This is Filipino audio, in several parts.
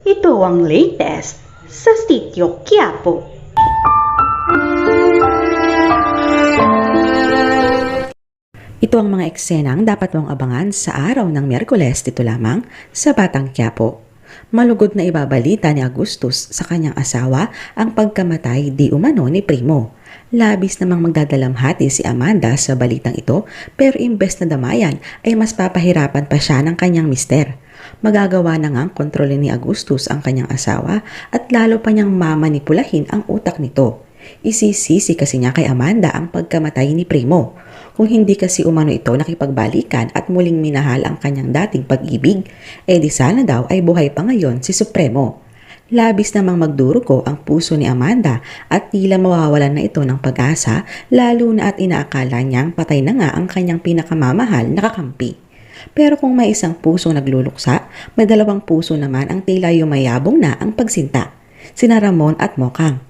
Ito ang latest sa Sitio Quiapo. Ito ang mga eksenang dapat mong abangan sa araw ng Miyerkules dito lamang sa Batang Quiapo. Malugod na ibabalita ni Agustus sa kanyang asawa ang pagkamatay di umano ni Primo. Labis namang magdadalamhati si Amanda sa balitang ito, pero imbes na damayan ay mas papahirapan pa siya ng kanyang mister. Magagawa na ngang kontrolin ni Agustus ang kanyang asawa at lalo pa niyang mamanipulahin ang utak nito. Isisisi kasi niya kay Amanda ang pagkamatay ni Primo. Kung hindi kasi umano ito nakipagbalikan at muling minahal ang kanyang dating pag-ibig, di sana daw ay buhay pa ngayon si Supremo. Labis namang magdurugo ang puso ni Amanda at tila mawawalan na ito ng pag-asa, lalo na at inaakala niyang patay na nga ang kanyang pinakamamahal na kakampi. Pero kung may isang puso nagluluksa, may dalawang puso naman ang tila yumayabong na ang pagsinta, sina Ramon at Mokang.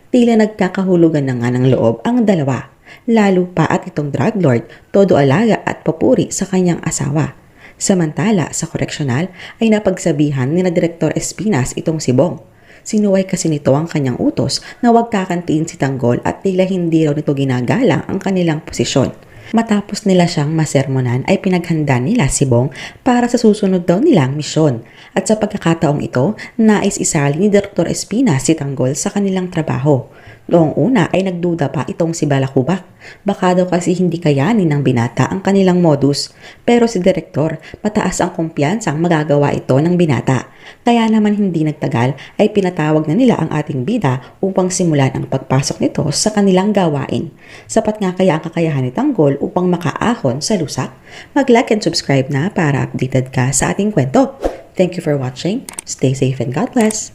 Tila nagkakahulugan na nga ng loob ang dalawa, lalo pa at itong drug lord todo alaga at papuri sa kanyang asawa. Samantala sa koreksyonal ay napagsabihan ni na Direktor Espinas itong si Bong. Sinuway kasi nito ang kanyang utos na huwag kakantiin si Tanggol at tila hindi raw nito ginagalang ang kanilang posisyon. Matapos nila siyang masermonan ay pinaghanda nila si Bong para sa susunod daw nilang misyon. At sa pagkakataong ito, nais isali ni Dr. Espinas si Tanggol sa kanilang trabaho. Noong una ay nagduda pa itong si Balakubak. Baka daw kasi hindi kayanin ng binata ang kanilang modus. Pero si Direktor, mataas ang kumpiyansang magagawa ito ng binata. Kaya naman hindi nagtagal ay pinatawag na nila ang ating bida upang simulan ang pagpasok nito sa kanilang gawain. Sapat nga kaya ang kakayahan ni Tanggol upang makaahon sa lusak? Mag-like and subscribe na para updated ka sa ating kwento. Thank you for watching. Stay safe and God bless.